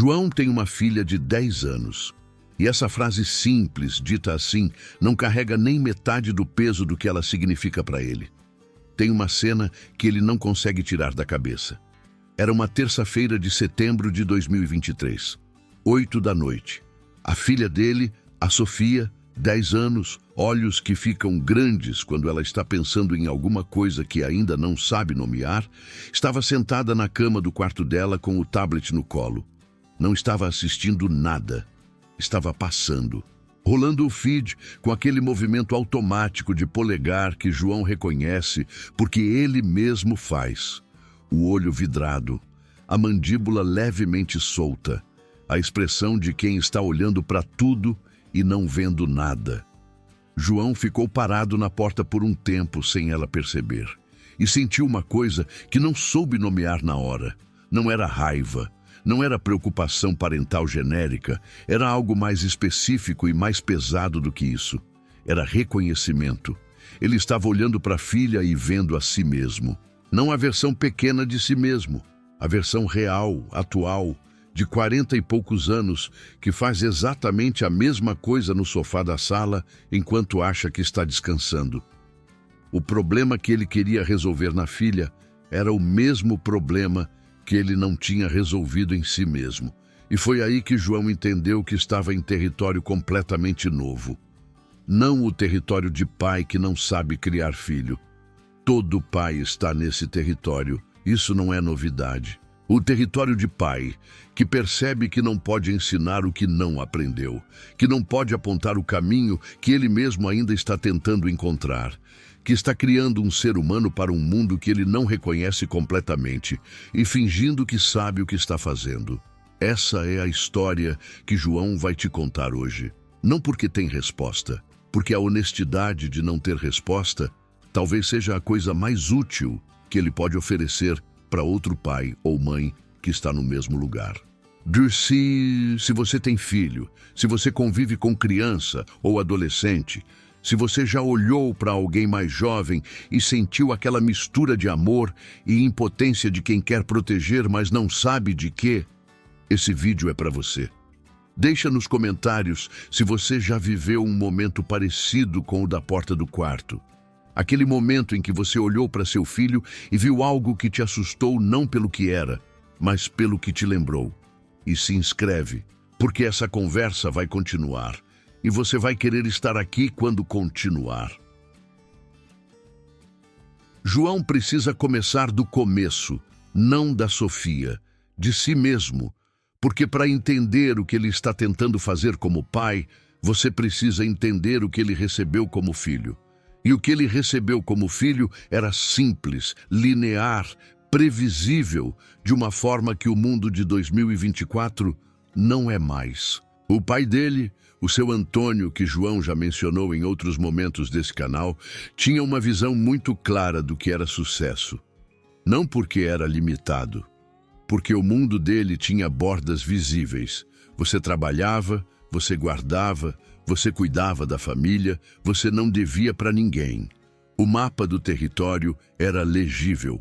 João tem uma filha de 10 anos. E essa frase simples, dita assim, não carrega nem metade do peso do que ela significa para ele. Tem uma cena que ele não consegue tirar da cabeça. Era uma terça-feira de setembro de 2023, 8 da noite. A filha dele, a Sofia, 10 anos, olhos que ficam grandes quando ela está pensando em alguma coisa que ainda não sabe nomear, estava sentada na cama do quarto dela com o tablet no colo. Não estava assistindo nada. Estava passando, rolando o feed com aquele movimento automático de polegar que João reconhece porque ele mesmo faz. O olho vidrado, a mandíbula levemente solta, a expressão de quem está olhando para tudo e não vendo nada. João ficou parado na porta por um tempo sem ela perceber e sentiu uma coisa que não soube nomear na hora. Não era raiva, não era preocupação parental genérica, era algo mais específico e mais pesado do que isso. Era reconhecimento. Ele estava olhando para a filha e vendo a si mesmo. Não a versão pequena de si mesmo, a versão real, atual, de 40 e poucos anos, que faz exatamente a mesma coisa no sofá da sala enquanto acha que está descansando. O problema que ele queria resolver na filha era o mesmo problema que ele não tinha resolvido em si mesmo. E foi aí que João entendeu que estava em território completamente novo. Não o território de pai que não sabe criar filho. Todo pai está nesse território, isso não é novidade. O território de pai, que percebe que não pode ensinar o que não aprendeu, que não pode apontar o caminho que ele mesmo ainda está tentando encontrar, que está criando um ser humano para um mundo que ele não reconhece completamente e fingindo que sabe o que está fazendo. Essa é a história que João vai te contar hoje. Não porque tem resposta, porque a honestidade de não ter resposta talvez seja a coisa mais útil que ele pode oferecer para outro pai ou mãe que está no mesmo lugar. Se você tem filho, se você convive com criança ou adolescente, se você já olhou para alguém mais jovem e sentiu aquela mistura de amor e impotência de quem quer proteger, mas não sabe de quê, esse vídeo é para você. Deixa nos comentários se você já viveu um momento parecido com o da porta do quarto. Aquele momento em que você olhou para seu filho e viu algo que te assustou não pelo que era, mas pelo que te lembrou. E se inscreve, porque essa conversa vai continuar. E você vai querer estar aqui quando continuar. João precisa começar do começo, não da Sofia, de si mesmo, porque para entender o que ele está tentando fazer como pai, você precisa entender o que ele recebeu como filho. E o que ele recebeu como filho era simples, linear, previsível, de uma forma que o mundo de 2024 não é mais. O pai dele, o seu Antônio, que João já mencionou em outros momentos desse canal, tinha uma visão muito clara do que era sucesso. Não porque era limitado, porque o mundo dele tinha bordas visíveis. Você trabalhava, você guardava, você cuidava da família, você não devia para ninguém. O mapa do território era legível.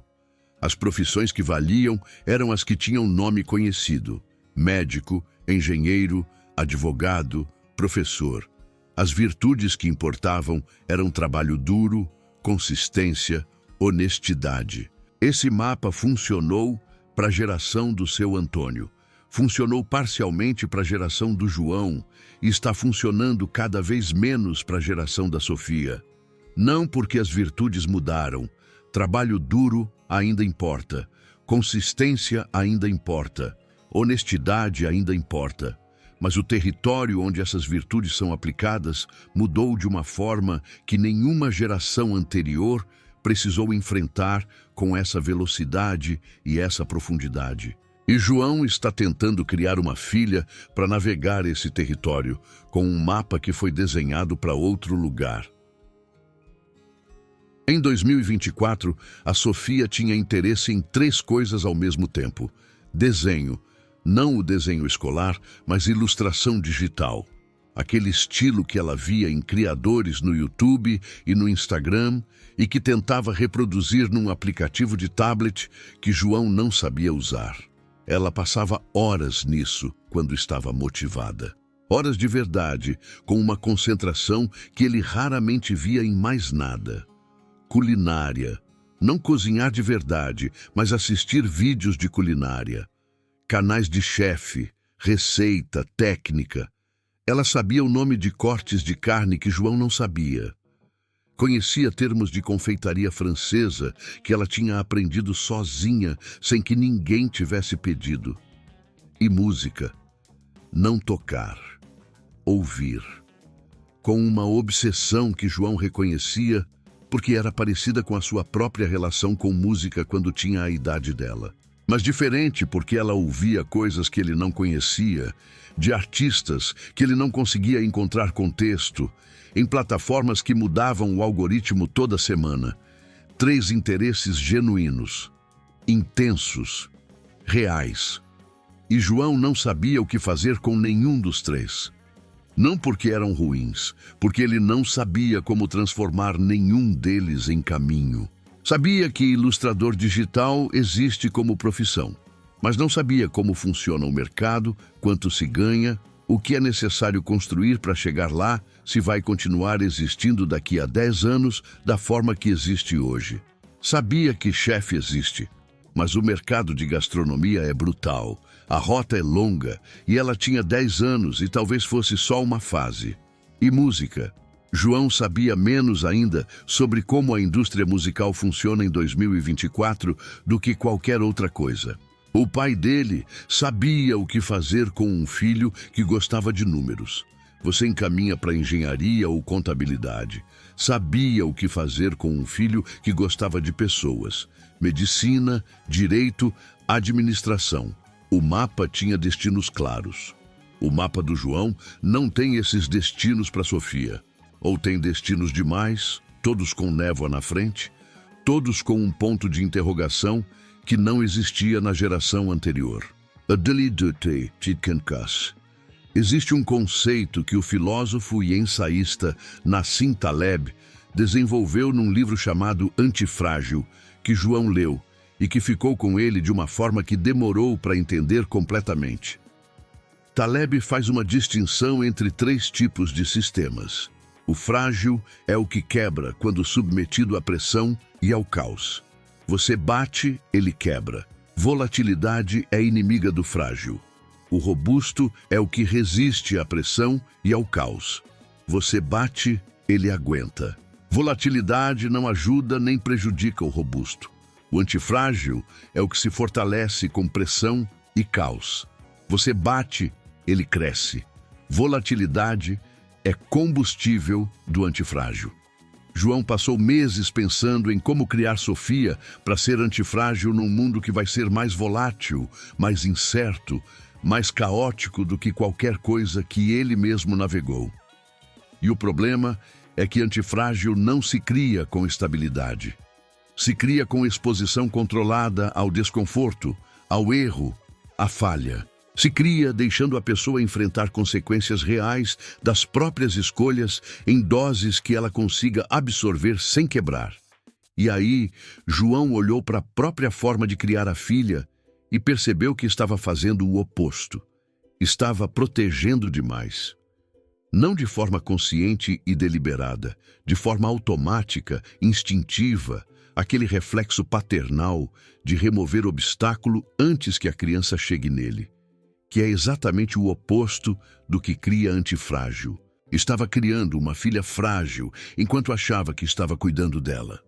As profissões que valiam eram as que tinham nome conhecido: médico, engenheiro, advogado, professor. As virtudes que importavam eram trabalho duro, consistência, honestidade. Esse mapa funcionou para a geração do seu Antônio. Funcionou parcialmente para a geração do João e está funcionando cada vez menos para a geração da Sofia. Não porque as virtudes mudaram. Trabalho duro ainda importa. Consistência ainda importa. Honestidade ainda importa. Mas o território onde essas virtudes são aplicadas mudou de uma forma que nenhuma geração anterior precisou enfrentar com essa velocidade e essa profundidade. E João está tentando criar uma filha para navegar esse território, com um mapa que foi desenhado para outro lugar. Em 2024, a Sofia tinha interesse em 3 coisas ao mesmo tempo: desenho, não o desenho escolar, mas ilustração digital. Aquele estilo que ela via em criadores no YouTube e no Instagram e que tentava reproduzir num aplicativo de tablet que João não sabia usar. Ela passava horas nisso quando estava motivada. Horas de verdade, com uma concentração que ele raramente via em mais nada. Culinária. Não cozinhar de verdade, mas assistir vídeos de culinária. Canais de chefe, receita, técnica. Ela sabia o nome de cortes de carne que João não sabia. Conhecia termos de confeitaria francesa que ela tinha aprendido sozinha, sem que ninguém tivesse pedido. E música. Não tocar. Ouvir. Com uma obsessão que João reconhecia, porque era parecida com a sua própria relação com música quando tinha a idade dela. Mas diferente porque ela ouvia coisas que ele não conhecia, de artistas que ele não conseguia encontrar contexto, em plataformas que mudavam o algoritmo toda semana. 3 interesses genuínos, intensos, reais. E João não sabia o que fazer com nenhum dos 3. Não porque eram ruins, porque ele não sabia como transformar nenhum deles em caminho. Sabia que ilustrador digital existe como profissão, mas não sabia como funciona o mercado, quanto se ganha, o que é necessário construir para chegar lá, se vai continuar existindo daqui a 10 anos da forma que existe hoje. Sabia que chefe existe, mas o mercado de gastronomia é brutal, a rota é longa e ela tinha 10 anos e talvez fosse só uma fase. E música. João sabia menos ainda sobre como a indústria musical funciona em 2024 do que qualquer outra coisa. O pai dele sabia o que fazer com um filho que gostava de números. Você encaminha para engenharia ou contabilidade. Sabia o que fazer com um filho que gostava de pessoas. Medicina, direito, administração. O mapa tinha destinos claros. O mapa do João não tem esses destinos para Sofia. Ou tem destinos demais, todos com névoa na frente, todos com um ponto de interrogação que não existia na geração anterior. Existe um conceito que o filósofo e ensaísta Nassim Taleb desenvolveu num livro chamado Antifrágil, que João leu e que ficou com ele de uma forma que demorou para entender completamente. Taleb faz uma distinção entre 3 tipos de sistemas. O frágil é o que quebra quando submetido à pressão e ao caos. Você bate, ele quebra. Volatilidade é inimiga do frágil. O robusto é o que resiste à pressão e ao caos. Você bate, ele aguenta. Volatilidade não ajuda nem prejudica o robusto. O antifrágil é o que se fortalece com pressão e caos. Você bate, ele cresce. Volatilidade é combustível do antifrágil. João passou meses pensando em como criar Sofia para ser antifrágil num mundo que vai ser mais volátil, mais incerto, mais caótico do que qualquer coisa que ele mesmo navegou. E o problema é que antifrágil não se cria com estabilidade. Se cria com exposição controlada ao desconforto, ao erro, à falha. Se cria deixando a pessoa enfrentar consequências reais das próprias escolhas em doses que ela consiga absorver sem quebrar. E aí, João olhou para a própria forma de criar a filha e percebeu que estava fazendo o oposto. Estava protegendo demais. Não de forma consciente e deliberada, de forma automática, instintiva, aquele reflexo paternal de remover obstáculo antes que a criança chegue nele, que é exatamente o oposto do que cria antifrágil. Estava criando uma filha frágil enquanto achava que estava cuidando dela.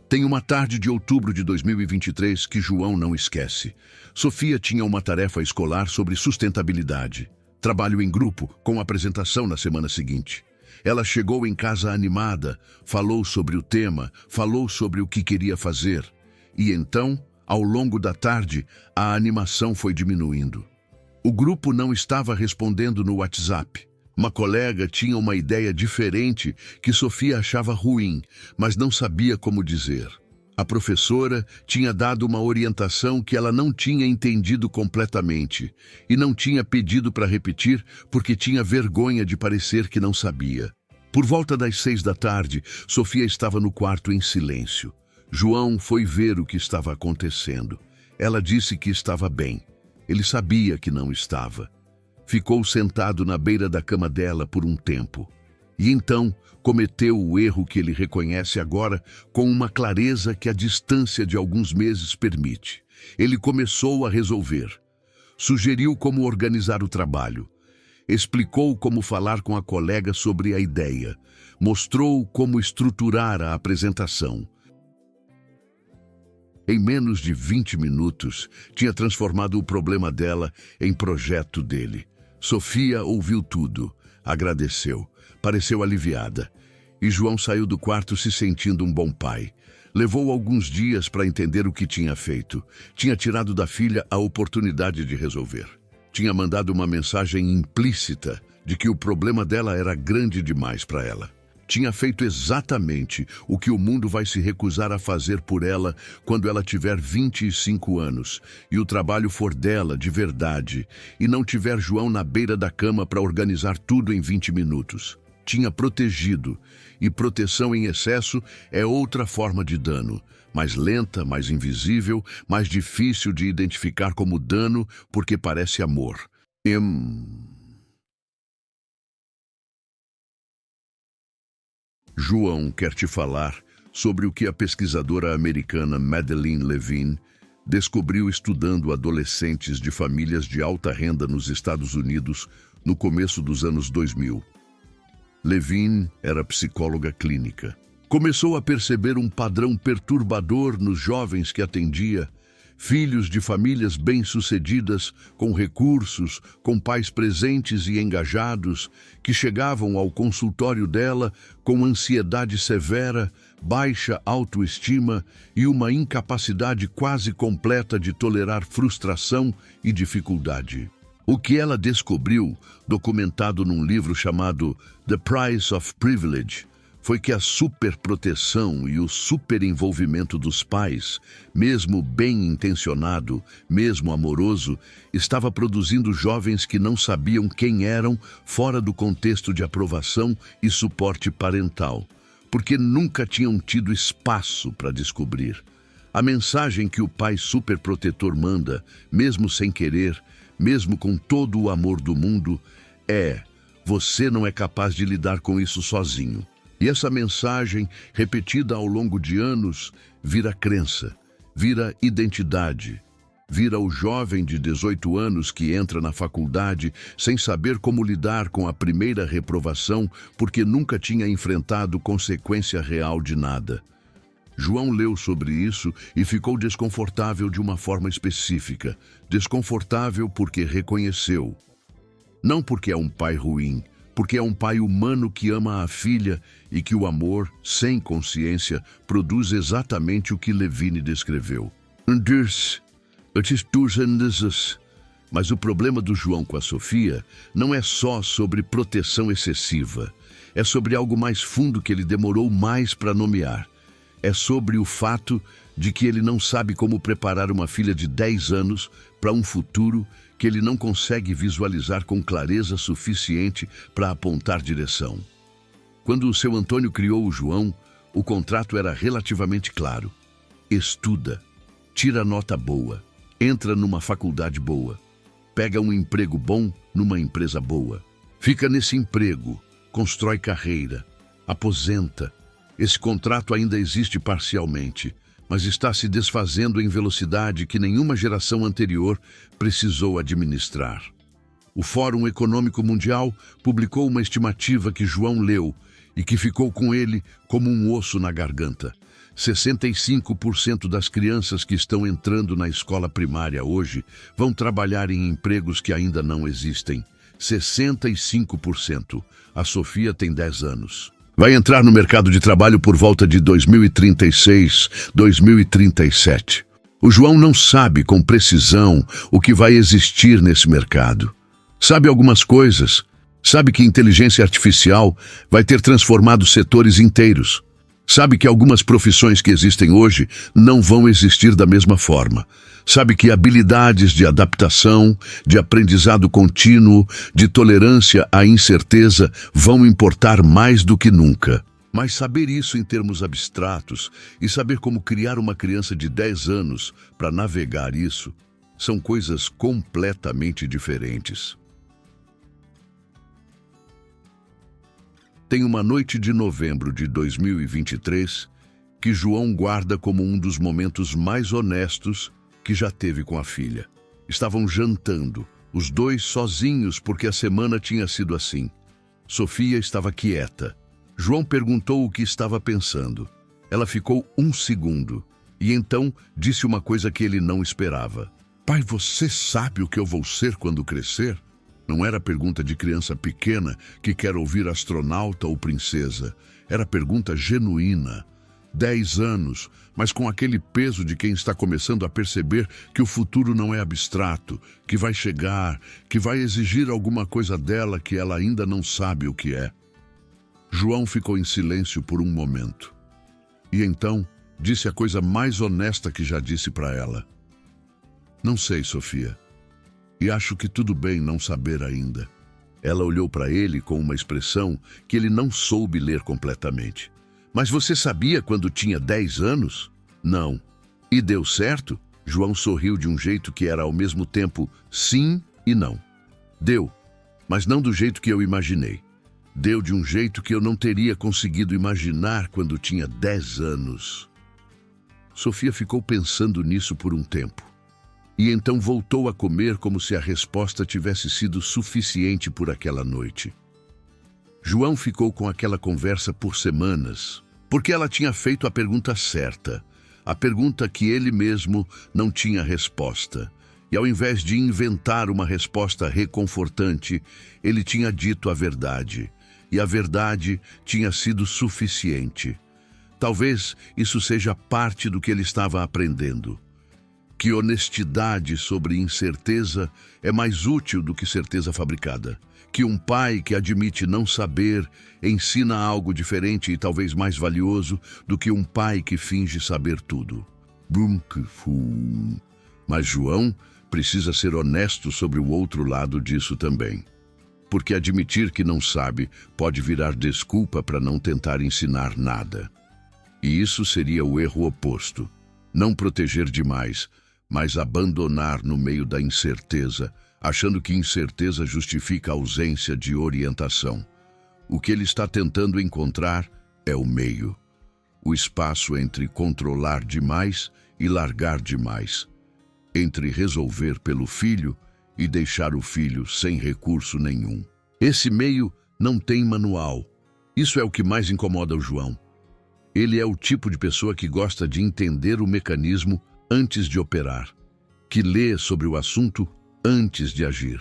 Tem uma tarde de outubro de 2023 que João não esquece. Sofia tinha uma tarefa escolar sobre sustentabilidade. Trabalho em grupo, com apresentação na semana seguinte. Ela chegou em casa animada, falou sobre o tema, falou sobre o que queria fazer. E então, ao longo da tarde, a animação foi diminuindo. O grupo não estava respondendo no WhatsApp. Uma colega tinha uma ideia diferente que Sofia achava ruim, mas não sabia como dizer. A professora tinha dado uma orientação que ela não tinha entendido completamente e não tinha pedido para repetir porque tinha vergonha de parecer que não sabia. Por volta das 6 da tarde, Sofia estava no quarto em silêncio. João foi ver o que estava acontecendo. Ela disse que estava bem. Ele sabia que não estava. Ficou sentado na beira da cama dela por um tempo. E então cometeu o erro que ele reconhece agora com uma clareza que a distância de alguns meses permite. Ele começou a resolver. Sugeriu como organizar o trabalho. Explicou como falar com a colega sobre a ideia. Mostrou como estruturar a apresentação. Em menos de 20 minutos, tinha transformado o problema dela em projeto dele. Sofia ouviu tudo, agradeceu, pareceu aliviada. E João saiu do quarto se sentindo um bom pai. Levou alguns dias para entender o que tinha feito. Tinha tirado da filha a oportunidade de resolver. Tinha mandado uma mensagem implícita de que o problema dela era grande demais para ela. Tinha feito exatamente o que o mundo vai se recusar a fazer por ela quando ela tiver 25 anos e o trabalho for dela de verdade e não tiver João na beira da cama para organizar tudo em 20 minutos. Tinha protegido, e proteção em excesso é outra forma de dano, mais lenta, mais invisível, mais difícil de identificar como dano porque parece amor. João quer te falar sobre o que a pesquisadora americana Madeleine Levine descobriu estudando adolescentes de famílias de alta renda nos Estados Unidos no começo dos anos 2000. Levine era psicóloga clínica. Começou a perceber um padrão perturbador nos jovens que atendia, filhos de famílias bem-sucedidas, com recursos, com pais presentes e engajados, que chegavam ao consultório dela com ansiedade severa, baixa autoestima e uma incapacidade quase completa de tolerar frustração e dificuldade. O que ela descobriu, documentado num livro chamado The Price of Privilege, foi que a superproteção e o superenvolvimento dos pais, mesmo bem-intencionado, mesmo amoroso, estava produzindo jovens que não sabiam quem eram fora do contexto de aprovação e suporte parental, porque nunca tinham tido espaço para descobrir. A mensagem que o pai superprotetor manda, mesmo sem querer, mesmo com todo o amor do mundo, é: você não é capaz de lidar com isso sozinho. E essa mensagem, repetida ao longo de anos, vira crença, vira identidade, vira o jovem de 18 anos que entra na faculdade sem saber como lidar com a primeira reprovação porque nunca tinha enfrentado consequência real de nada. João leu sobre isso e ficou desconfortável de uma forma específica. Desconfortável porque reconheceu. Não porque é um pai ruim, porque é um pai humano que ama a filha e que o amor, sem consciência, produz exatamente o que Levine descreveu. Mas o problema do João com a Sofia não é só sobre proteção excessiva. É sobre algo mais fundo que ele demorou mais para nomear. É sobre o fato de que ele não sabe como preparar uma filha de 10 anos para um futuro que ele não consegue visualizar com clareza suficiente para apontar direção. Quando o seu Antônio criou o João, o contrato era relativamente claro. Estuda, tira nota boa, entra numa faculdade boa, pega um emprego bom numa empresa boa, fica nesse emprego, constrói carreira, aposenta. Esse contrato ainda existe parcialmente, mas está se desfazendo em velocidade que nenhuma geração anterior precisou administrar. O Fórum Econômico Mundial publicou uma estimativa que João leu e que ficou com ele como um osso na garganta. 65% das crianças que estão entrando na escola primária hoje vão trabalhar em empregos que ainda não existem. 65%. A Sofia tem 10 anos. Vai entrar no mercado de trabalho por volta de 2036, 2037. O João não sabe com precisão o que vai existir nesse mercado. Sabe algumas coisas. Sabe que inteligência artificial vai ter transformado setores inteiros. Sabe que algumas profissões que existem hoje não vão existir da mesma forma. Sabe que habilidades de adaptação, de aprendizado contínuo, de tolerância à incerteza vão importar mais do que nunca. Mas saber isso em termos abstratos e saber como criar uma criança de 10 anos para navegar isso são coisas completamente diferentes. Tem uma noite de novembro de 2023 que João guarda como um dos momentos mais honestos que já teve com a filha. Estavam jantando, os dois sozinhos porque a semana tinha sido assim. Sofia estava quieta. João perguntou o que estava pensando. Ela ficou um segundo e então disse uma coisa que ele não esperava. Pai, você sabe o que eu vou ser quando crescer? Não era pergunta de criança pequena que quer ouvir astronauta ou princesa. Era pergunta genuína. 10 anos, mas com aquele peso de quem está começando a perceber que o futuro não é abstrato, que vai chegar, que vai exigir alguma coisa dela que ela ainda não sabe o que é. João ficou em silêncio por um momento. E então disse a coisa mais honesta que já disse para ela. Não sei, Sofia. E acho que tudo bem não saber ainda. Ela olhou para ele com uma expressão que ele não soube ler completamente. Mas você sabia quando tinha 10 anos? Não. E deu certo? João sorriu de um jeito que era ao mesmo tempo sim e não. Deu, mas não do jeito que eu imaginei. Deu de um jeito que eu não teria conseguido imaginar quando tinha 10 anos. Sofia ficou pensando nisso por um tempo. E então voltou a comer como se a resposta tivesse sido suficiente por aquela noite. João ficou com aquela conversa por semanas, porque ela tinha feito a pergunta certa, a pergunta que ele mesmo não tinha resposta. E ao invés de inventar uma resposta reconfortante, ele tinha dito a verdade. E a verdade tinha sido suficiente. Talvez isso seja parte do que ele estava aprendendo. Que honestidade sobre incerteza é mais útil do que certeza fabricada. Que um pai que admite não saber ensina algo diferente e talvez mais valioso do que um pai que finge saber tudo. Mas João precisa ser honesto sobre o outro lado disso também. Porque admitir que não sabe pode virar desculpa para não tentar ensinar nada. E isso seria o erro oposto. Não proteger demais, mas abandonar no meio da incerteza, achando que incerteza justifica a ausência de orientação. O que ele está tentando encontrar é o meio. O espaço entre controlar demais e largar demais. Entre resolver pelo filho e deixar o filho sem recurso nenhum. Esse meio não tem manual. Isso é o que mais incomoda o João. Ele é o tipo de pessoa que gosta de entender o mecanismo antes de operar, que lê sobre o assunto antes de agir,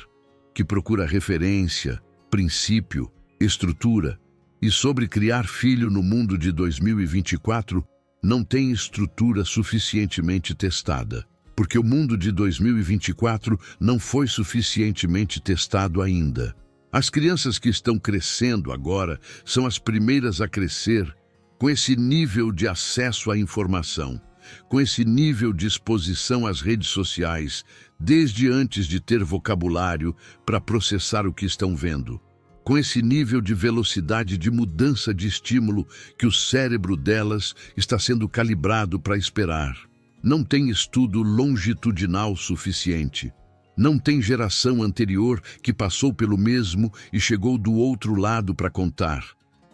que procura referência, princípio, estrutura, e sobre criar filho no mundo de 2024 não tem estrutura suficientemente testada. Porque o mundo de 2024 não foi suficientemente testado ainda. As crianças que estão crescendo agora são as primeiras a crescer com esse nível de acesso à informação, com esse nível de exposição às redes sociais, desde antes de ter vocabulário para processar o que estão vendo, com esse nível de velocidade de mudança de estímulo que o cérebro delas está sendo calibrado para esperar. Não tem estudo longitudinal suficiente. Não tem geração anterior que passou pelo mesmo e chegou do outro lado para contar.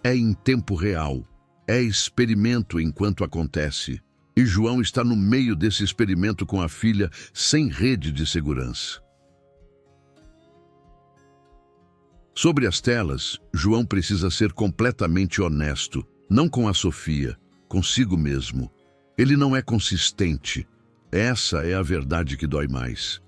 É em tempo real. É experimento enquanto acontece. E João está no meio desse experimento com a filha sem rede de segurança. Sobre as telas, João precisa ser completamente honesto, não com a Sofia, consigo mesmo. Ele não é consistente. Essa é a verdade que dói mais.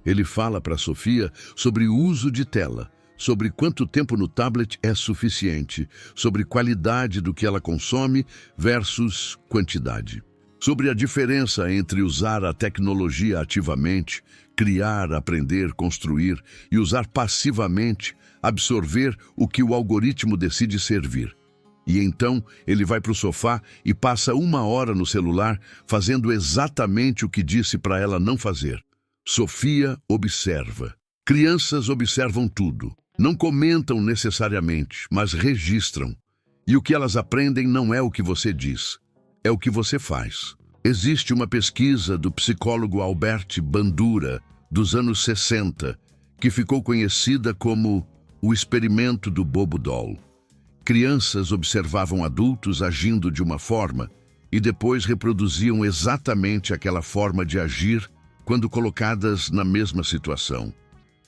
Ele fala para Sofia sobre o uso de tela, sobre quanto tempo no tablet é suficiente, sobre qualidade do que ela consome versus quantidade. Sobre a diferença entre usar a tecnologia ativamente, criar, aprender, construir, e usar passivamente, absorver o que o algoritmo decide servir. E então ele vai para o sofá e passa 1 hora no celular fazendo exatamente o que disse para ela não fazer. Sofia observa. Crianças observam tudo. Não comentam necessariamente, mas registram. E o que elas aprendem não é o que você diz, é o que você faz. Existe uma pesquisa do psicólogo Albert Bandura, dos anos 60, que ficou conhecida como o experimento do Bobo Doll. Crianças observavam adultos agindo de uma forma e depois reproduziam exatamente aquela forma de agir quando colocadas na mesma situação.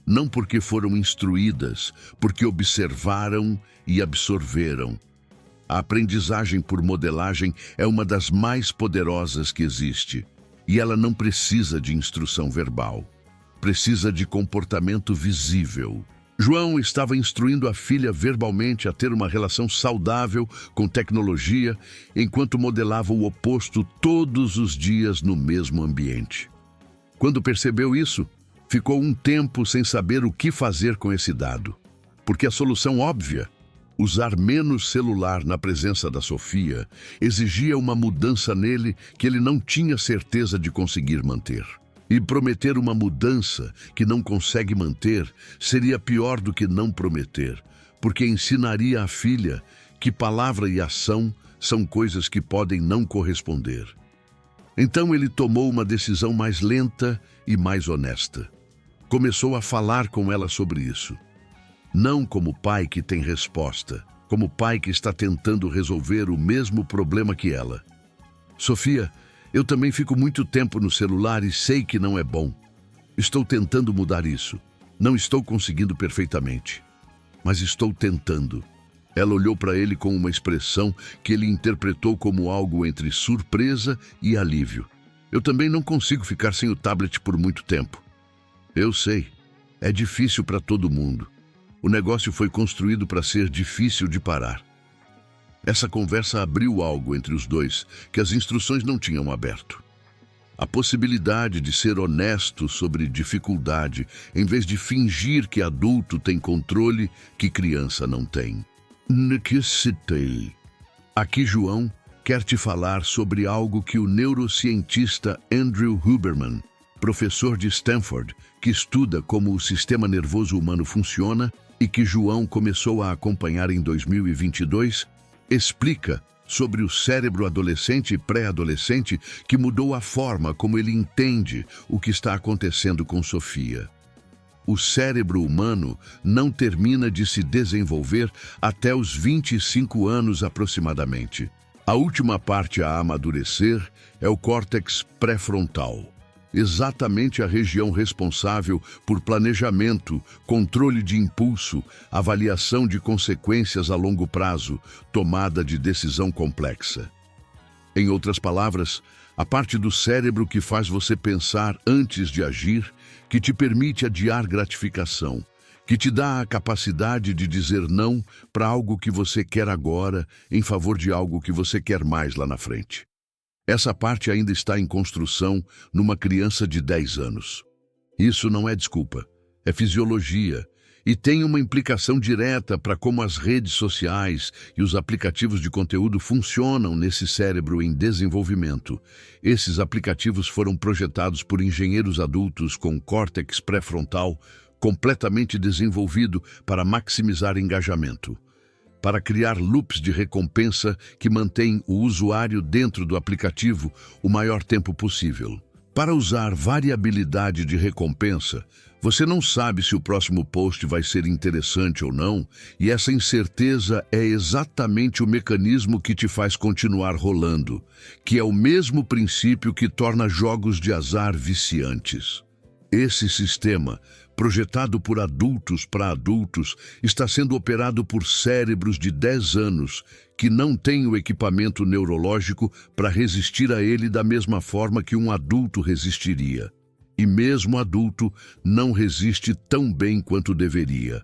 Não porque foram instruídas, porque observaram e absorveram. A aprendizagem por modelagem é uma das mais poderosas que existe, e ela não precisa de instrução verbal. Precisa de comportamento visível. João estava instruindo a filha verbalmente a ter uma relação saudável com tecnologia, enquanto modelava o oposto todos os dias no mesmo ambiente. Quando percebeu isso, ficou um tempo sem saber o que fazer com esse dado, porque a solução óbvia, usar menos celular na presença da Sofia, exigia uma mudança nele que ele não tinha certeza de conseguir manter. E prometer uma mudança que não consegue manter seria pior do que não prometer, porque ensinaria à filha que palavra e ação são coisas que podem não corresponder. Então ele tomou uma decisão mais lenta e mais honesta. Começou a falar com ela sobre isso. Não como pai que tem resposta, como pai que está tentando resolver o mesmo problema que ela. Sofia, eu também fico muito tempo no celular e sei que não é bom. Estou tentando mudar isso. Não estou conseguindo perfeitamente, mas estou tentando. Ela olhou para ele com uma expressão que ele interpretou como algo entre surpresa e alívio. Eu também não consigo ficar sem o tablet por muito tempo. Eu sei, é difícil para todo mundo. O negócio foi construído para ser difícil de parar. Essa conversa abriu algo entre os dois que as instruções não tinham aberto. A possibilidade de ser honesto sobre dificuldade, em vez de fingir que adulto tem controle que criança não tem. Necessitei. Aqui João quer te falar sobre algo que o neurocientista Andrew Huberman, professor de Stanford, que estuda como o sistema nervoso humano funciona e que João começou a acompanhar em 2022, explica sobre o cérebro adolescente e pré-adolescente que mudou a forma como ele entende o que está acontecendo com Sofia. O cérebro humano não termina de se desenvolver até os 25 anos aproximadamente. A última parte a amadurecer é o córtex pré-frontal. Exatamente a região responsável por planejamento, controle de impulso, avaliação de consequências a longo prazo, tomada de decisão complexa. Em outras palavras, a parte do cérebro que faz você pensar antes de agir, que te permite adiar gratificação, que te dá a capacidade de dizer não para algo que você quer agora em favor de algo que você quer mais lá na frente. Essa parte ainda está em construção numa criança de 10 anos. Isso não é desculpa, é fisiologia e tem uma implicação direta para como as redes sociais e os aplicativos de conteúdo funcionam nesse cérebro em desenvolvimento. Esses aplicativos foram projetados por engenheiros adultos com córtex pré-frontal completamente desenvolvido para maximizar engajamento, para criar loops de recompensa que mantêm o usuário dentro do aplicativo o maior tempo possível. Para usar variabilidade de recompensa, você não sabe se o próximo post vai ser interessante ou não, e essa incerteza é exatamente o mecanismo que te faz continuar rolando, que é o mesmo princípio que torna jogos de azar viciantes. Esse sistema, projetado por adultos para adultos, está sendo operado por cérebros de 10 anos que não têm o equipamento neurológico para resistir a ele da mesma forma que um adulto resistiria. E mesmo adulto não resiste tão bem quanto deveria.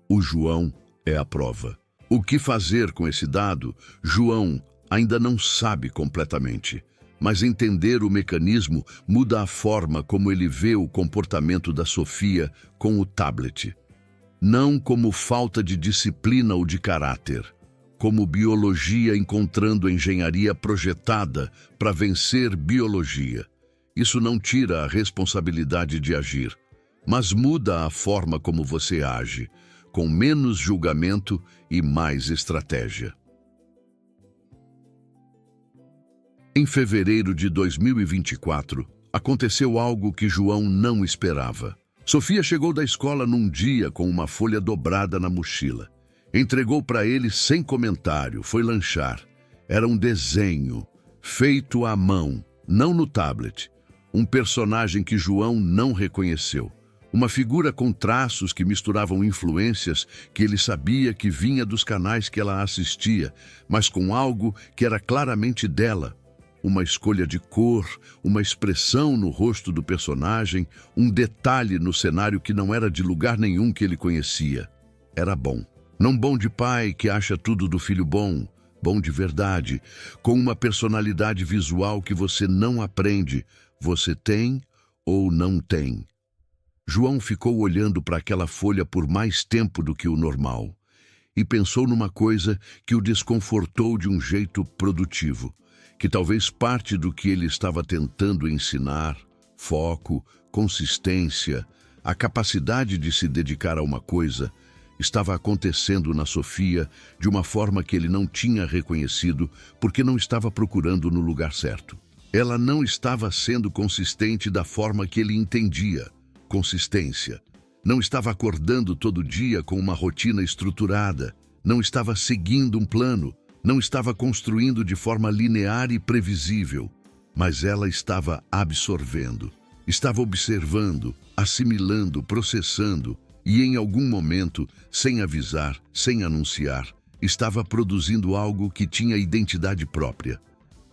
O João é a prova. O que fazer com esse dado, João ainda não sabe completamente. Mas entender o mecanismo muda a forma como ele vê o comportamento da Sofia com o tablet. Não como falta de disciplina ou de caráter, como biologia encontrando engenharia projetada para vencer biologia. Isso não tira a responsabilidade de agir, mas muda a forma como você age, com menos julgamento e mais estratégia. Em fevereiro de 2024, aconteceu algo que João não esperava. Sofia chegou da escola num dia com uma folha dobrada na mochila. Entregou para ele sem comentário, foi lanchar. Era um desenho, feito à mão, não no tablet. Um personagem que João não reconheceu. Uma figura com traços que misturavam influências que ele sabia que vinha dos canais que ela assistia, mas com algo que era claramente dela. Uma escolha de cor, uma expressão no rosto do personagem, um detalhe no cenário que não era de lugar nenhum que ele conhecia. Era bom. Não bom de pai que acha tudo do filho bom, bom de verdade, com uma personalidade visual que você não aprende, você tem ou não tem. João ficou olhando para aquela folha por mais tempo do que o normal e pensou numa coisa que o desconfortou de um jeito produtivo. Que talvez parte do que ele estava tentando ensinar, foco, consistência, a capacidade de se dedicar a uma coisa, estava acontecendo na Sofia de uma forma que ele não tinha reconhecido porque não estava procurando no lugar certo. Ela não estava sendo consistente da forma que ele entendia. Consistência. Não estava acordando todo dia com uma rotina estruturada. Não estava seguindo um plano. Não estava construindo de forma linear e previsível, mas ela estava absorvendo, estava observando, assimilando, processando e, em algum momento, sem avisar, sem anunciar, estava produzindo algo que tinha identidade própria.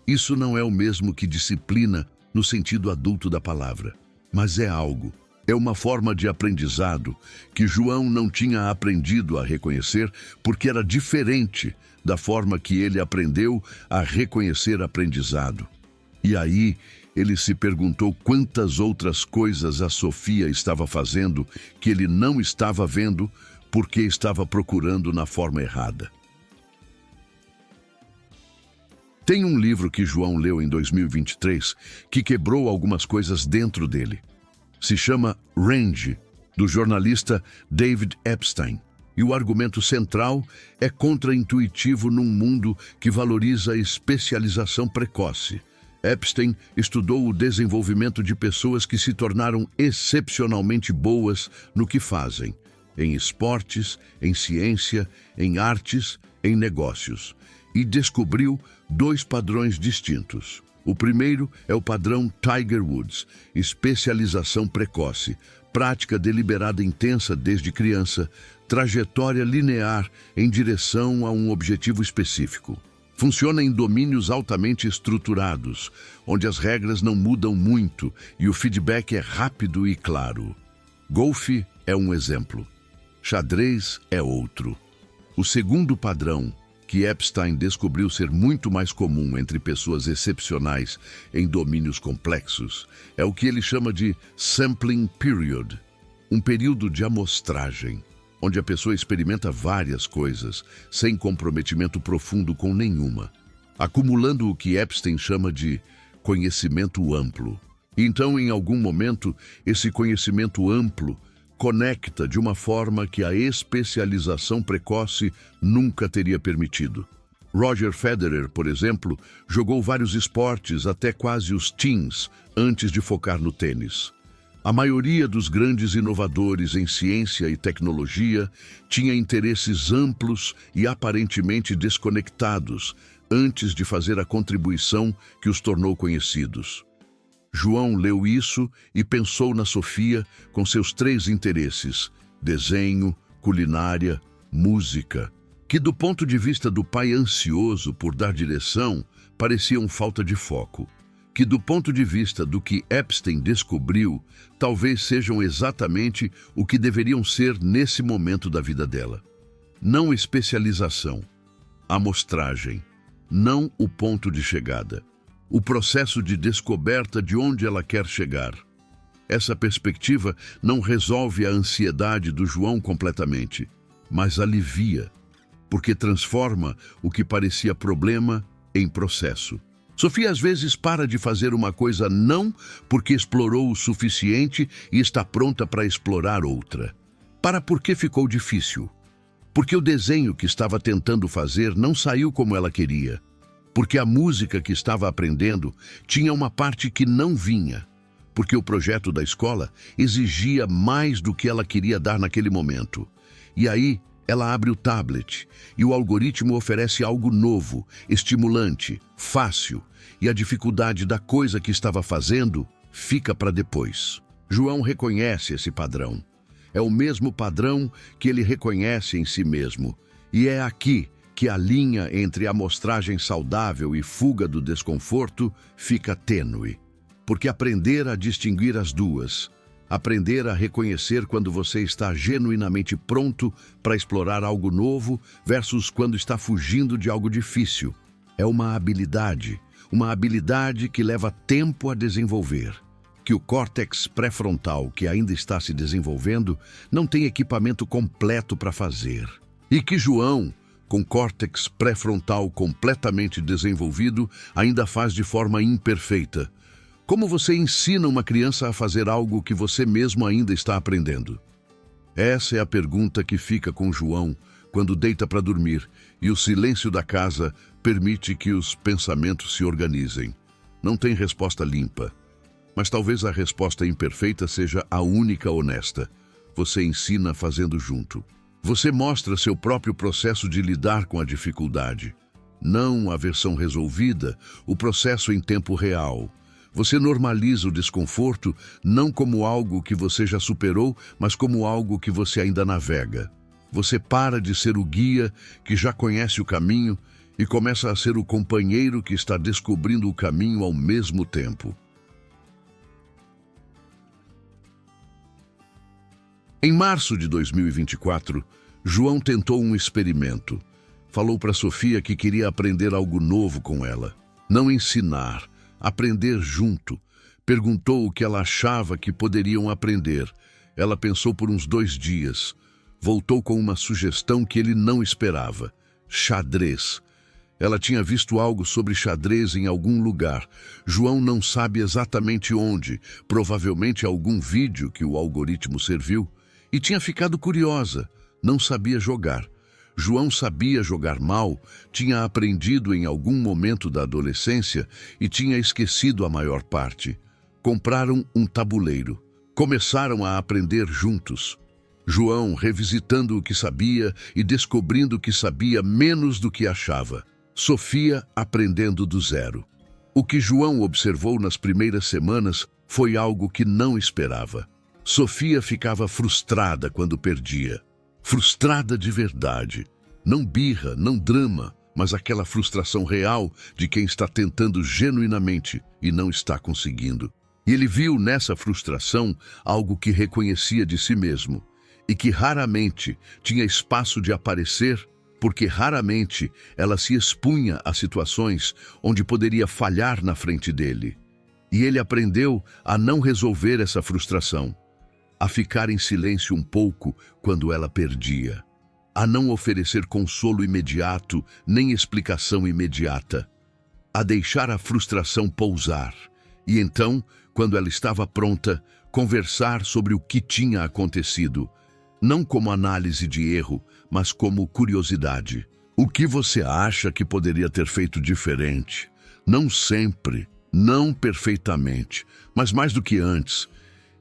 Isso não é o mesmo que disciplina no sentido adulto da palavra, mas é algo. É uma forma de aprendizado que João não tinha aprendido a reconhecer porque era diferente da forma que ele aprendeu a reconhecer aprendizado. E aí ele se perguntou quantas outras coisas a Sofia estava fazendo que ele não estava vendo porque estava procurando na forma errada. Tem um livro que João leu em 2023 que quebrou algumas coisas dentro dele. Se chama Range, do jornalista David Epstein. E o argumento central é contraintuitivo num mundo que valoriza a especialização precoce. Epstein estudou o desenvolvimento de pessoas que se tornaram excepcionalmente boas no que fazem, em esportes, em ciência, em artes, em negócios, e descobriu dois padrões distintos. O primeiro é o padrão Tiger Woods, especialização precoce, prática deliberada intensa desde criança, trajetória linear em direção a um objetivo específico. Funciona em domínios altamente estruturados, onde as regras não mudam muito e o feedback é rápido e claro. Golfe é um exemplo. Xadrez é outro. O segundo padrão, que Epstein descobriu ser muito mais comum entre pessoas excepcionais em domínios complexos, é o que ele chama de sampling period, um período de amostragem, onde a pessoa experimenta várias coisas, sem comprometimento profundo com nenhuma, acumulando o que Epstein chama de conhecimento amplo. Então, em algum momento, esse conhecimento amplo conecta de uma forma que a especialização precoce nunca teria permitido. Roger Federer, por exemplo, jogou vários esportes até quase os teens antes de focar no tênis. A maioria dos grandes inovadores em ciência e tecnologia tinha interesses amplos e aparentemente desconectados antes de fazer a contribuição que os tornou conhecidos. João leu isso e pensou na Sofia com seus três interesses: desenho, culinária, música, que do ponto de vista do pai ansioso por dar direção, pareciam falta de foco, que do ponto de vista do que Epstein descobriu, talvez sejam exatamente o que deveriam ser nesse momento da vida dela. Não especialização, amostragem, não o ponto de chegada. O processo de descoberta de onde ela quer chegar. Essa perspectiva não resolve a ansiedade do João completamente, mas alivia, porque transforma o que parecia problema em processo. Sofia às vezes para de fazer uma coisa não porque explorou o suficiente e está pronta para explorar outra. Para porque ficou difícil. Porque o desenho que estava tentando fazer não saiu como ela queria. porque a música que estava aprendendo tinha uma parte que não vinha, porque o projeto da escola exigia mais do que ela queria dar naquele momento. E aí, ela abre o tablet e o algoritmo oferece algo novo, estimulante, fácil, e a dificuldade da coisa que estava fazendo fica para depois. João reconhece esse padrão. É o mesmo padrão que ele reconhece em si mesmo. E é aqui que a linha entre amostragem saudável e fuga do desconforto fica tênue. Porque aprender a distinguir as duas, aprender a reconhecer quando você está genuinamente pronto para explorar algo novo versus quando está fugindo de algo difícil, é uma habilidade que leva tempo a desenvolver, que o córtex pré-frontal, que ainda está se desenvolvendo, não tem equipamento completo para fazer. E que João, com córtex pré-frontal completamente desenvolvido, ainda faz de forma imperfeita. Como você ensina uma criança a fazer algo que você mesmo ainda está aprendendo? Essa é a pergunta que fica com João quando deita para dormir e o silêncio da casa permite que os pensamentos se organizem. Não tem resposta limpa, mas talvez a resposta imperfeita seja a única honesta. Você ensina fazendo junto. Você mostra seu próprio processo de lidar com a dificuldade. Não a versão resolvida, o processo em tempo real. Você normaliza o desconforto não como algo que você já superou, mas como algo que você ainda navega. Você para de ser o guia que já conhece o caminho e começa a ser o companheiro que está descobrindo o caminho ao mesmo tempo. Em março de 2024, João tentou um experimento. Falou para Sofia que queria aprender algo novo com ela. Não ensinar, aprender junto. Perguntou o que ela achava que poderiam aprender. Ela pensou por uns 2 dias. Voltou com uma sugestão que ele não esperava. Xadrez. Ela tinha visto algo sobre xadrez em algum lugar. João não sabe exatamente onde, provavelmente algum vídeo que o algoritmo serviu, e tinha ficado curiosa. Não sabia jogar. João sabia jogar mal, tinha aprendido em algum momento da adolescência e tinha esquecido a maior parte. Compraram um tabuleiro. Começaram a aprender juntos. João revisitando o que sabia e descobrindo que sabia menos do que achava. Sofia aprendendo do zero. O que João observou nas primeiras semanas foi algo que não esperava. Sofia ficava frustrada quando perdia. Frustrada de verdade. Não birra, não drama, mas aquela frustração real de quem está tentando genuinamente e não está conseguindo. E ele viu nessa frustração algo que reconhecia de si mesmo e que raramente tinha espaço de aparecer, porque raramente ela se expunha a situações onde poderia falhar na frente dele. E ele aprendeu a não resolver essa frustração, a ficar em silêncio um pouco quando ela perdia, a não oferecer consolo imediato nem explicação imediata, a deixar a frustração pousar e então, quando ela estava pronta, conversar sobre o que tinha acontecido, não como análise de erro, mas como curiosidade. O que você acha que poderia ter feito diferente? Não sempre, não perfeitamente, mas mais do que antes.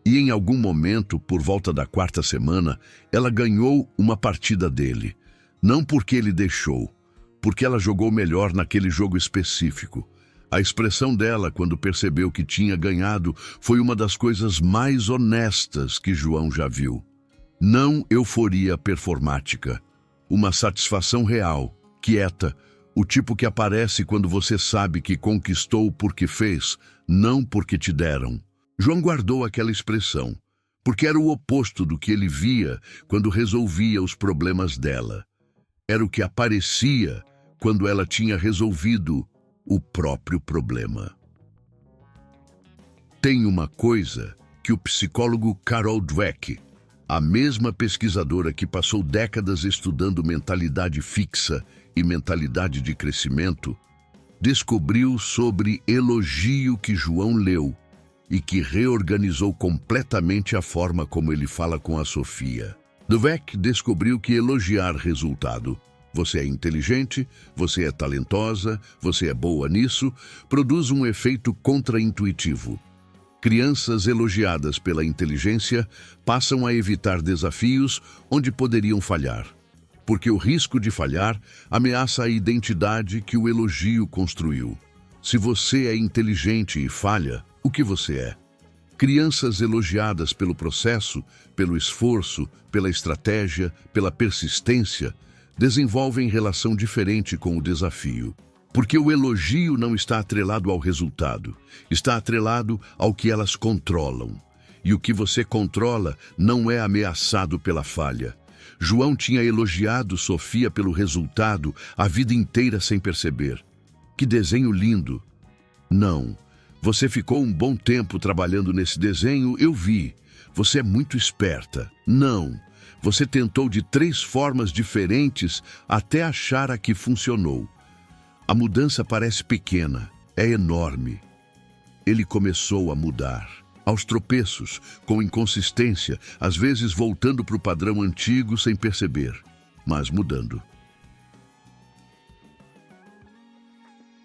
E em algum momento, por volta da 4ª semana, ela ganhou uma partida dele. Não porque ele deixou, porque ela jogou melhor naquele jogo específico. A expressão dela, quando percebeu que tinha ganhado, foi uma das coisas mais honestas que João já viu. Não euforia performática. Uma satisfação real, quieta, o tipo que aparece quando você sabe que conquistou porque fez, não porque te deram. João guardou aquela expressão, porque era o oposto do que ele via quando resolvia os problemas dela. Era o que aparecia quando ela tinha resolvido o próprio problema. Tem uma coisa que o psicólogo Carol Dweck, a mesma pesquisadora que passou décadas estudando mentalidade fixa e mentalidade de crescimento, descobriu sobre elogio que João leu e que reorganizou completamente a forma como ele fala com a Sofia. Dweck descobriu que elogiar resultado Você é inteligente, você é talentosa, você é boa nisso, produz um efeito contraintuitivo. Crianças elogiadas pela inteligência passam a evitar desafios onde poderiam falhar, porque o risco de falhar ameaça a identidade que o elogio construiu. Se você é inteligente e falha, o que você é? Crianças elogiadas pelo processo, pelo esforço, pela estratégia, pela persistência, desenvolvem relação diferente com o desafio. Porque o elogio não está atrelado ao resultado, está atrelado ao que elas controlam. E o que você controla não é ameaçado pela falha. João tinha elogiado Sofia pelo resultado a vida inteira sem perceber. Que desenho lindo! Não, você ficou um bom tempo trabalhando nesse desenho, eu vi. Você é muito esperta. Não, você tentou de 3 formas diferentes até achar a que funcionou. A mudança parece pequena, é enorme. Ele começou a mudar. Aos tropeços, com inconsistência, às vezes voltando para o padrão antigo sem perceber, mas mudando.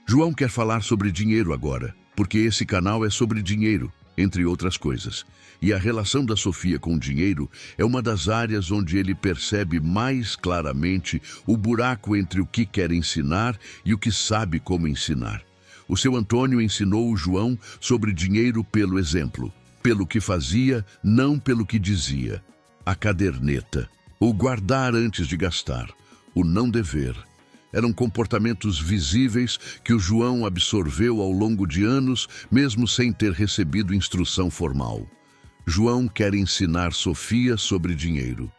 João quer falar sobre dinheiro agora, porque esse canal é sobre dinheiro, entre outras coisas. E a relação da Sofia com o dinheiro é uma das áreas onde ele percebe mais claramente o buraco entre o que quer ensinar e o que sabe como ensinar. O seu Antônio ensinou o João sobre dinheiro pelo exemplo, pelo que fazia, não pelo que dizia. A caderneta, o guardar antes de gastar, o não dever. Eram comportamentos visíveis que o João absorveu ao longo de anos, mesmo sem ter recebido instrução formal. João quer ensinar Sofia sobre dinheiro,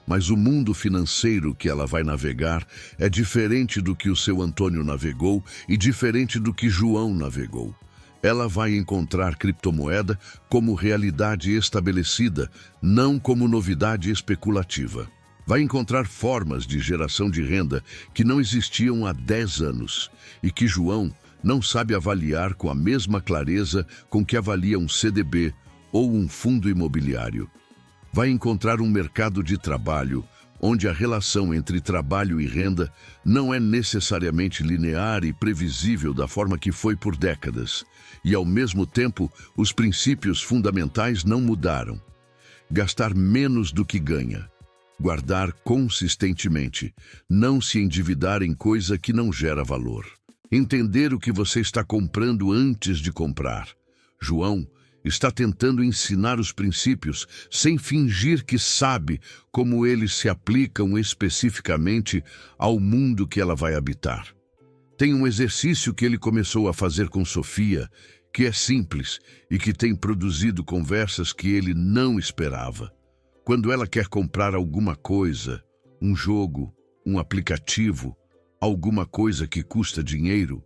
mas o mundo financeiro que ela vai navegar é diferente do que o seu Antônio navegou e diferente do que João navegou. Ela vai encontrar criptomoeda como realidade estabelecida, não como novidade especulativa. Vai encontrar formas de geração de renda que não existiam há 10 anos e que João não sabe avaliar com a mesma clareza com que avalia um CDB ou um fundo imobiliário. Vai encontrar um mercado de trabalho onde a relação entre trabalho e renda não é necessariamente linear e previsível da forma que foi por décadas, e ao mesmo tempo os princípios fundamentais não mudaram. Gastar menos do que ganha. Guardar consistentemente, não se endividar em coisa que não gera valor. Entender o que você está comprando antes de comprar. João está tentando ensinar os princípios sem fingir que sabe como eles se aplicam especificamente ao mundo que ela vai habitar. Tem um exercício que ele começou a fazer com Sofia, que é simples e que tem produzido conversas que ele não esperava. Quando ela quer comprar alguma coisa, um jogo, um aplicativo, alguma coisa que custa dinheiro,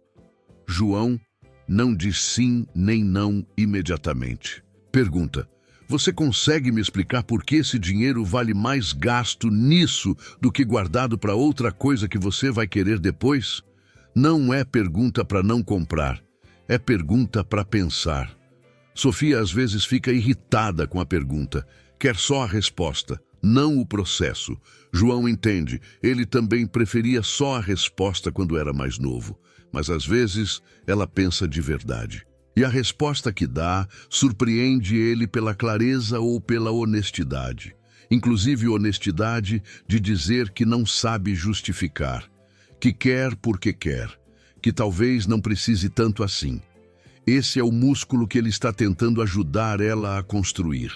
João não diz sim nem não imediatamente. Pergunta: você consegue me explicar por que esse dinheiro vale mais gasto nisso do que guardado para outra coisa que você vai querer depois? Não é pergunta para não comprar, é pergunta para pensar. Sofia às vezes fica irritada com a pergunta. Quer só a resposta, não o processo. João entende, ele também preferia só a resposta quando era mais novo, mas às vezes ela pensa de verdade. E a resposta que dá surpreende ele pela clareza ou pela honestidade. Inclusive honestidade de dizer que não sabe justificar, que quer porque quer, que talvez não precise tanto assim. Esse é o músculo que ele está tentando ajudar ela a construir.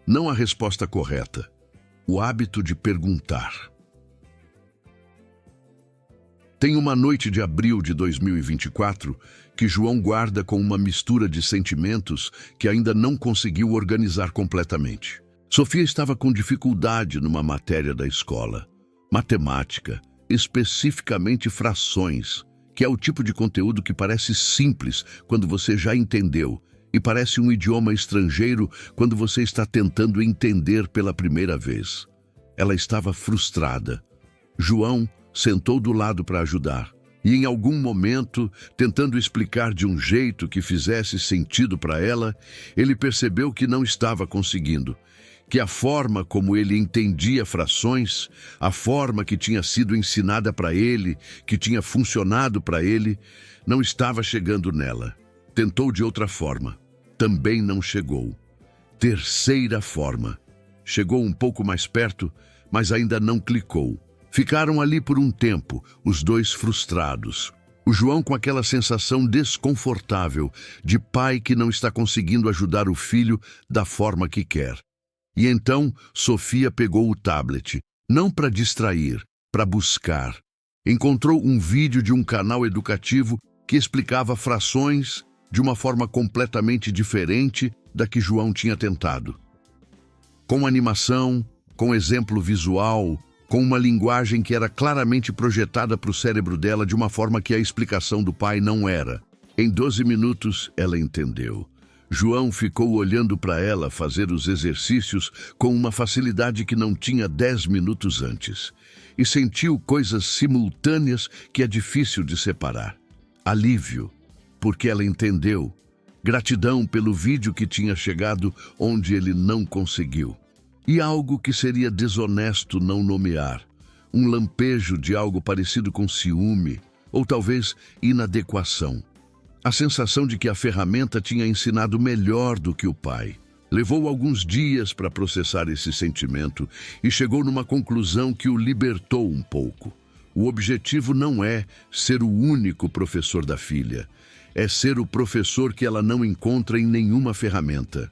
Não a resposta correta, o hábito de perguntar. Tem uma noite de abril de 2024 que João guarda com uma mistura de sentimentos que ainda não conseguiu organizar completamente. Sofia estava com dificuldade numa matéria da escola, matemática, especificamente frações, que é o tipo de conteúdo que parece simples quando você já entendeu, e parece um idioma estrangeiro quando você está tentando entender pela primeira vez. Ela estava frustrada. João sentou do lado para ajudar. E em algum momento, tentando explicar de um jeito que fizesse sentido para ela, ele percebeu que não estava conseguindo, que a forma como ele entendia frações, a forma que tinha sido ensinada para ele, que tinha funcionado para ele, não estava chegando nela. Tentou de outra forma. Também não chegou. Terceira forma. Chegou um pouco mais perto, mas ainda não clicou. Ficaram ali por um tempo, os dois frustrados. O João com aquela sensação desconfortável de pai que não está conseguindo ajudar o filho da forma que quer. E então Sofia pegou o tablet, não para distrair, para buscar. Encontrou um vídeo de um canal educativo que explicava frações de uma forma completamente diferente da que João tinha tentado. Com animação, com exemplo visual, com uma linguagem que era claramente projetada para o cérebro dela de uma forma que a explicação do pai não era. Em 12 minutos, ela entendeu. João ficou olhando para ela fazer os exercícios com uma facilidade que não tinha 10 minutos antes. E sentiu coisas simultâneas que é difícil de separar. Alívio, porque ela entendeu. Gratidão pelo vídeo que tinha chegado onde ele não conseguiu. E algo que seria desonesto não nomear. Um lampejo de algo parecido com ciúme, ou talvez inadequação. A sensação de que a ferramenta tinha ensinado melhor do que o pai. Levou alguns dias para processar esse sentimento e chegou numa conclusão que o libertou um pouco. O objetivo não é ser o único professor da filha. É ser o professor que ela não encontra em nenhuma ferramenta.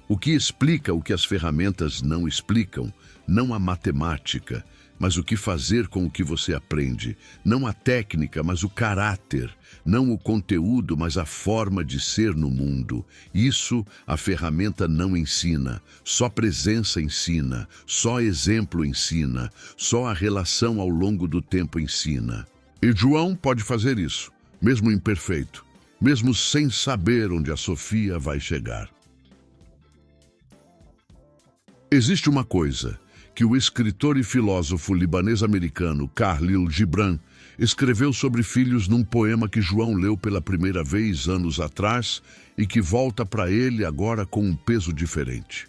O que explica o que as ferramentas não explicam, não a matemática, mas o que fazer com o que você aprende. Não a técnica, mas o caráter. Não o conteúdo, mas a forma de ser no mundo. Isso a ferramenta não ensina. Só presença ensina. Só exemplo ensina. Só a relação ao longo do tempo ensina. E João pode fazer isso, mesmo imperfeito, mesmo sem saber onde a Sofia vai chegar. Existe uma coisa que o escritor e filósofo libanês-americano Khalil Gibran escreveu sobre filhos num poema que João leu pela primeira vez anos atrás e que volta para ele agora com um peso diferente.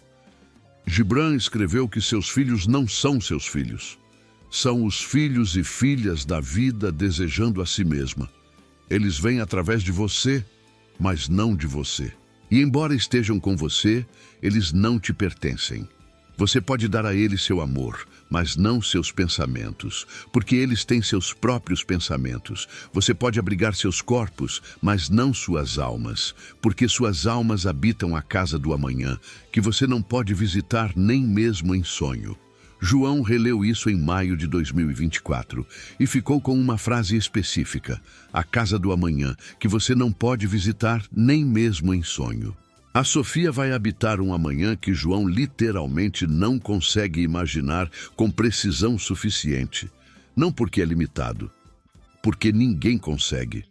Gibran escreveu que seus filhos não são seus filhos. São os filhos e filhas da vida desejando a si mesma. Eles vêm através de você, mas não de você. E embora estejam com você, eles não te pertencem. Você pode dar a eles seu amor, mas não seus pensamentos, porque eles têm seus próprios pensamentos. Você pode abrigar seus corpos, mas não suas almas, porque suas almas habitam a casa do amanhã, que você não pode visitar nem mesmo em sonho. João releu isso em maio de 2024 e ficou com uma frase específica, a casa do amanhã, que você não pode visitar nem mesmo em sonho. A Sofia vai habitar um amanhã que João literalmente não consegue imaginar com precisão suficiente. Não porque é limitado, porque ninguém consegue.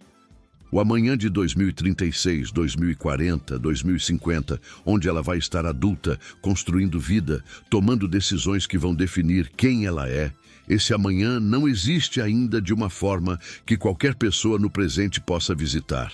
O amanhã de 2036, 2040, 2050, onde ela vai estar adulta, construindo vida, tomando decisões que vão definir quem ela é, esse amanhã não existe ainda de uma forma que qualquer pessoa no presente possa visitar.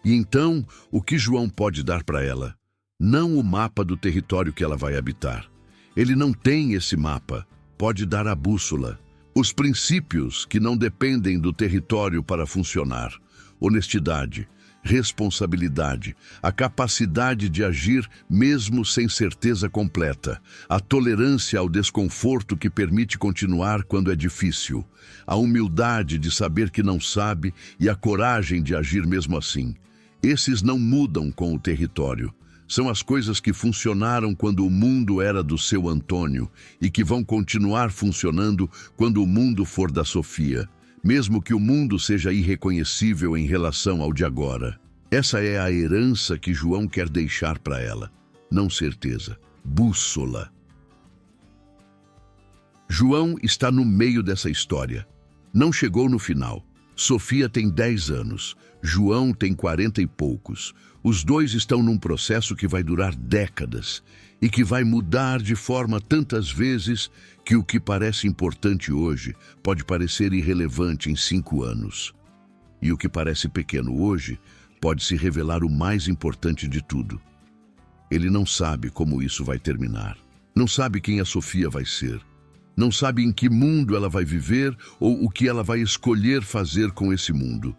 E então, o que João pode dar para ela? Não o mapa do território que ela vai habitar. Ele não tem esse mapa. Pode dar a bússola. Os princípios que não dependem do território para funcionar. Honestidade, responsabilidade, a capacidade de agir mesmo sem certeza completa, a tolerância ao desconforto que permite continuar quando é difícil, a humildade de saber que não sabe e a coragem de agir mesmo assim. Esses não mudam com o território. São as coisas que funcionaram quando o mundo era do seu Antônio e que vão continuar funcionando quando o mundo for da Sofia, mesmo que o mundo seja irreconhecível em relação ao de agora. Essa é a herança que João quer deixar para ela. Não certeza, bússola. João está no meio dessa história. Não chegou no final. Sofia tem 10 anos, João tem 40 e poucos. Os dois estão num processo que vai durar décadas e que vai mudar de forma tantas vezes que o que parece importante hoje pode parecer irrelevante em 5 anos. E o que parece pequeno hoje pode se revelar o mais importante de tudo. Ele não sabe como isso vai terminar, Não sabe quem a Sofia vai ser. Não sabe em que mundo ela vai viver ou o que ela vai escolher fazer com esse mundo.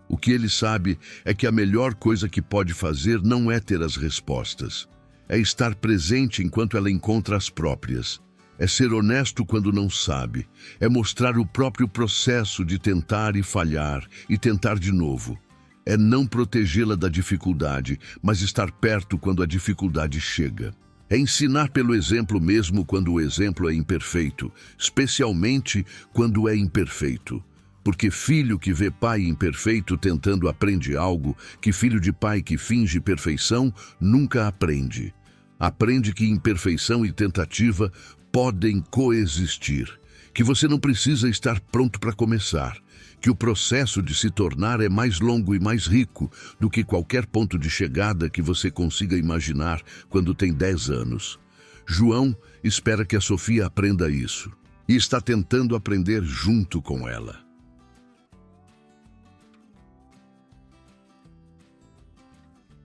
O que ele sabe é que a melhor coisa que pode fazer não é ter as respostas. É estar presente enquanto ela encontra as próprias. É ser honesto quando não sabe. É mostrar o próprio processo de tentar e falhar e tentar de novo. É não protegê-la da dificuldade, mas estar perto quando a dificuldade chega. É ensinar pelo exemplo mesmo quando o exemplo é imperfeito, especialmente quando é imperfeito. Porque filho que vê pai imperfeito tentando aprende algo que filho de pai que finge perfeição nunca aprende. Aprende que imperfeição e tentativa podem coexistir, que você não precisa estar pronto para começar, que o processo de se tornar é mais longo e mais rico do que qualquer ponto de chegada que você consiga imaginar quando tem 10 anos. João espera que a Sofia aprenda isso e está tentando aprender junto com ela.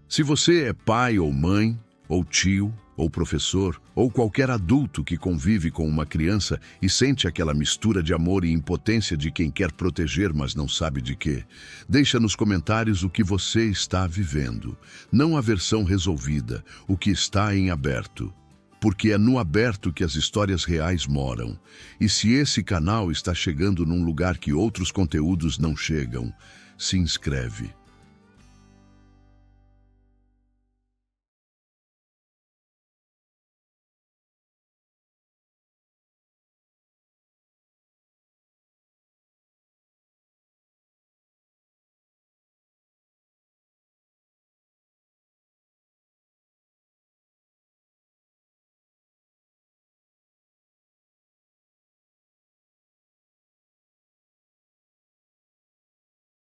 Se você é pai ou mãe, ou tio, ou professor, ou qualquer adulto que convive com uma criança e sente aquela mistura de amor e impotência de quem quer proteger, mas não sabe de quê, deixa nos comentários o que você está vivendo. Não a versão resolvida, o que está em aberto. Porque é no aberto que as histórias reais moram. E se esse canal está chegando num lugar que outros conteúdos não chegam, se inscreve.